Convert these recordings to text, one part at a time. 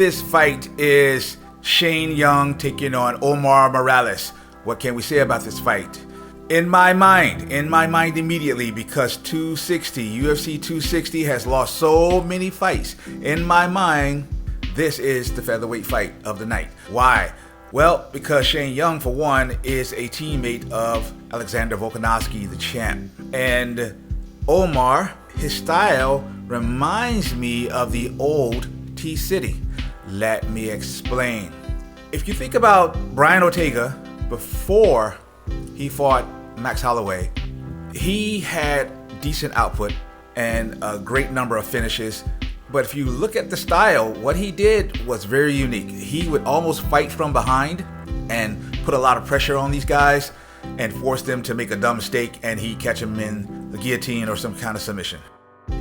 This fight is Shane Young taking on Omar Morales. What can we say about this fight? In my mind immediately, because UFC 260 has lost so many fights. In my mind, this is the featherweight fight of the night. Why? Well, because Shane Young, for one, is a teammate of Alexander Volkanovski, the champ. And Omar, his style reminds me of the old T-City. Let me explain. If you think about Brian Ortega, before he fought Max Holloway, he had decent output and a great number of finishes. But if you look at the style, what he did was very unique. He would almost fight from behind and put a lot of pressure on these guys and force them to make a dumb mistake, and he'd catch them in the guillotine or some kind of submission.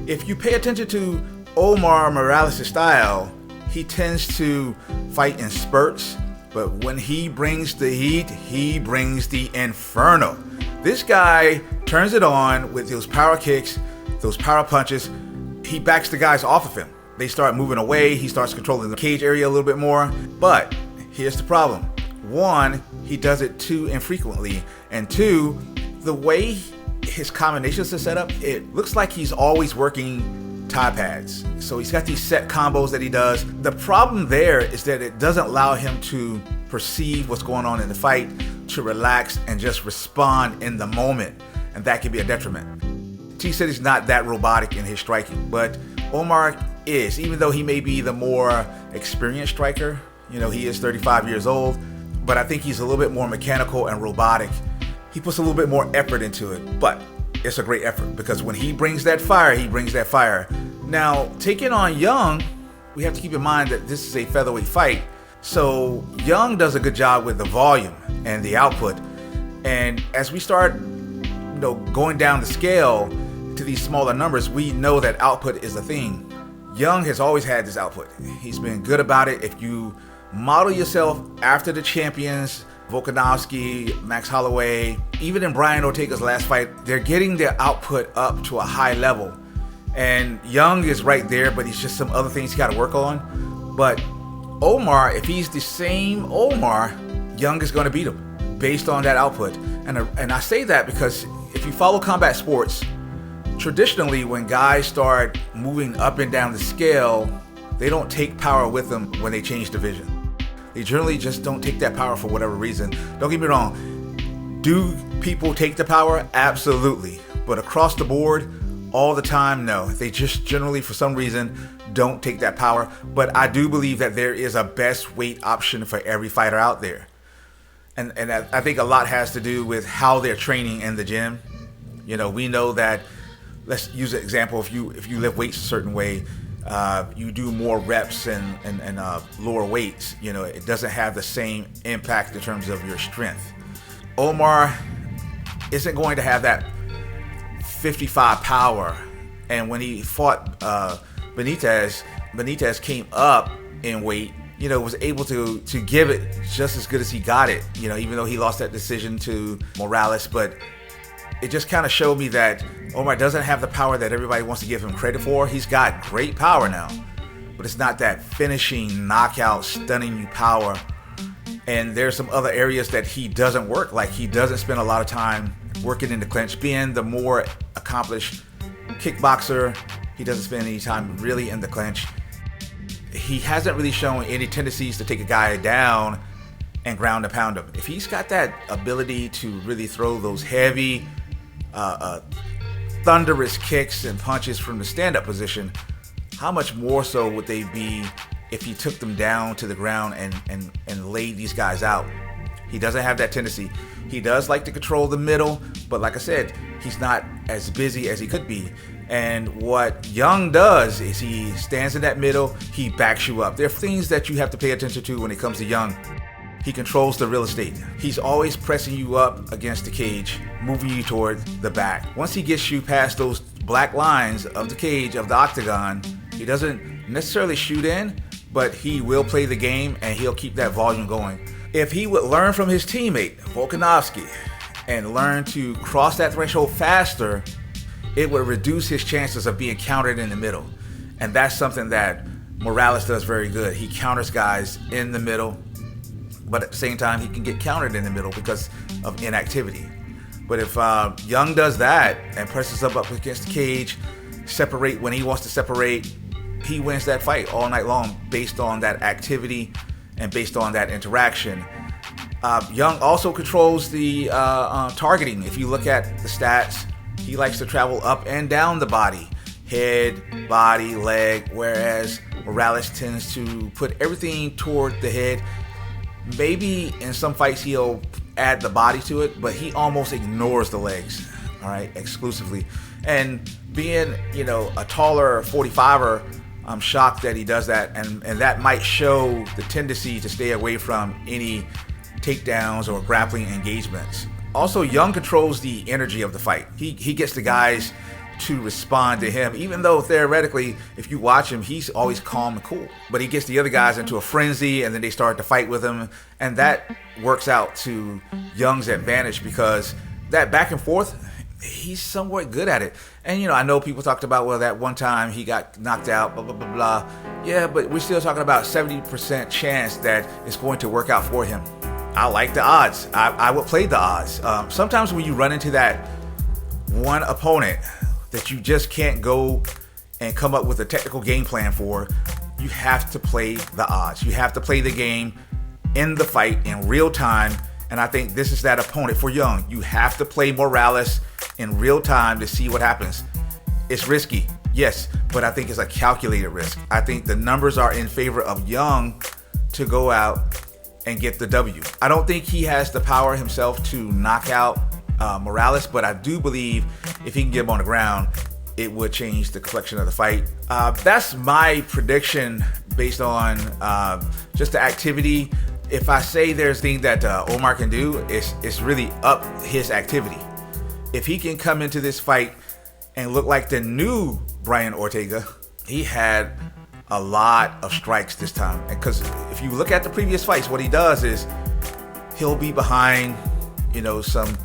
If you pay attention to Omar Morales' style, he tends to fight in spurts, but when he brings the heat, he brings the inferno. This guy turns it on with those power kicks, those power punches. He backs the guys off of him. They start moving away. He starts controlling the cage area a little bit more. But here's the problem. One, he does it too infrequently. And two, the way his combinations are set up, it looks like he's always working tie pads. So he's got these set combos that he does. The problem there is that it doesn't allow him to perceive what's going on in the fight, to relax and just respond in the moment. And that can be a detriment. T-City's not that robotic in his striking, but Omar is, even though he may be the more experienced striker. He is 35 years old, but I think he's a little bit more mechanical and robotic. He puts a little bit more effort into it, but it's a great effort because when he brings that fire, he brings that fire. Now, taking on Young, we have to keep in mind that this is a featherweight fight, so Young does a good job with the volume and the output. And as we start, going down the scale to these smaller numbers, we know that output is a thing. Young has always had this output. He's been good about it. If you model yourself after the champions, Volkanovski, Max Holloway, even in Brian Ortega's last fight, they're getting their output up to a high level. And Young is right there, but he's just some other things he's got to work on. But Omar, if he's the same Omar, Young is going to beat him based on that output. And I say that because if you follow combat sports, traditionally when guys start moving up and down the scale, they don't take power with them when they change division. They generally just don't take that power for whatever reason. Don't get me wrong. Do people take the power? Absolutely. But across the board, all the time, no. They just generally, for some reason, don't take that power. But I do believe that there is a best weight option for every fighter out there. And I think a lot has to do with how they're training in the gym. We know that, let's use an example, if you lift weights a certain way, you do more reps and lower weights, it doesn't have the same impact in terms of your strength. Omar isn't going to have that 55 power. And when he fought Benitez came up in weight, was able to give it just as good as he got it, even though he lost that decision to Morales. But it just kind of showed me that Omar doesn't have the power that everybody wants to give him credit for. He's got great power now, but it's not that finishing, knockout, stunning you power. And there's some other areas that he doesn't work. Like, he doesn't spend a lot of time working in the clinch. Being the more accomplished kickboxer, he doesn't spend any time really in the clinch. He hasn't really shown any tendencies to take a guy down and ground and pound him. If he's got that ability to really throw those heavy, thunderous kicks and punches from the stand-up position, how much more so would they be if he took them down to the ground and laid these guys out? He doesn't have that tendency. He does like to control the middle, but like I said, he's not as busy as he could be. And what Young does is he stands in that middle, he backs you up. There are things that you have to pay attention to when it comes to Young. He controls the real estate. He's always pressing you up against the cage, moving you toward the back. Once he gets you past those black lines of the cage, of the octagon, he doesn't necessarily shoot in, but he will play the game and he'll keep that volume going. If he would learn from his teammate, Volkanovski, and learn to cross that threshold faster, it would reduce his chances of being countered in the middle. And that's something that Morales does very good. He counters guys in the middle, but at the same time, he can get countered in the middle because of inactivity. But if Young does that and presses up against the cage, separate when he wants to separate, he wins that fight all night long based on that activity and based on that interaction. Young also controls the targeting. If you look at the stats, he likes to travel up and down the body, head, body, leg, whereas Morales tends to put everything toward the head. Maybe in some fights he'll add the body to it, but he almost ignores the legs, all right, exclusively. And being, a taller 45er, I'm shocked that he does that, and that might show the tendency to stay away from any takedowns or grappling engagements. Also, Young controls the energy of the fight. He gets the guys to respond to him, even though theoretically, if you watch him, he's always calm and cool. But he gets the other guys into a frenzy, and then they start to fight with him, and that works out to Young's advantage because that back and forth, he's somewhat good at it. And I know people talked about, well, that one time he got knocked out, blah, blah, blah, blah. Yeah, but we're still talking about 70% chance that it's going to work out for him. I like the odds. I would play the odds. Sometimes when you run into that one opponent that you just can't go and come up with a technical game plan for, you have to play the odds. You have to play the game in the fight in real time. And I think this is that opponent for Young. You have to play Morales in real time to see what happens. It's risky, yes, but I think it's a calculated risk. I think the numbers are in favor of Young to go out and get the W. I don't think he has the power himself to knock out Morales, but I do believe if he can get him on the ground, it would change the complexion of the fight. That's my prediction based on just the activity. If I say there's things that Omar can do, it's really up his activity. If he can come into this fight and look like the new Brian Ortega, he had a lot of strikes this time. Because if you look at the previous fights, what he does is he'll be behind, some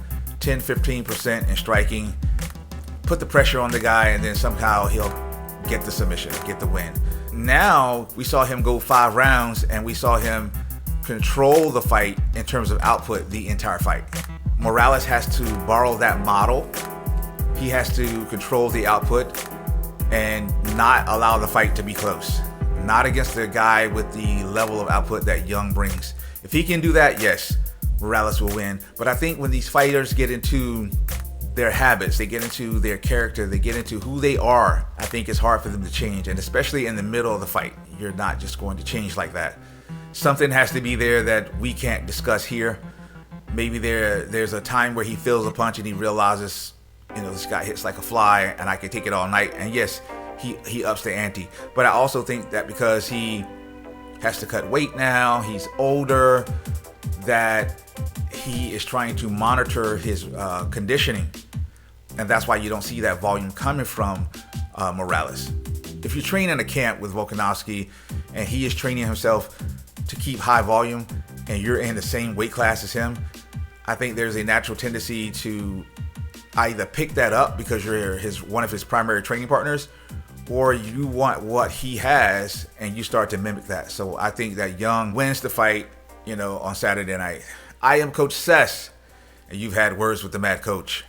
10-15% in striking, put the pressure on the guy, and then somehow he'll get the submission, get the win. Now we saw him go 5 rounds, and we saw him control the fight in terms of output the entire fight. Morales has to borrow that model. He has to control the output and not allow the fight to be close. Not against the guy with the level of output that Young brings. If he can do that, yes, Morales will win. But I think when these fighters get into their habits, they get into their character, they get into who they are, I think it's hard for them to change. And especially in the middle of the fight, you're not just going to change like that. Something has to be there that we can't discuss here. Maybe there's a time where he feels a punch and he realizes, this guy hits like a fly and I can take it all night. And yes, he ups the ante. But I also think that because he has to cut weight now, he's older, that he is trying to monitor his conditioning. And that's why you don't see that volume coming from Morales. If you train in a camp with Volkanovski and he is training himself to keep high volume and you're in the same weight class as him, I think there's a natural tendency to either pick that up because you're one of his primary training partners, or you want what he has and you start to mimic that. So I think that Young wins the fight, on Saturday night. I am Coach Sess, and you've had words with the Mad Coach.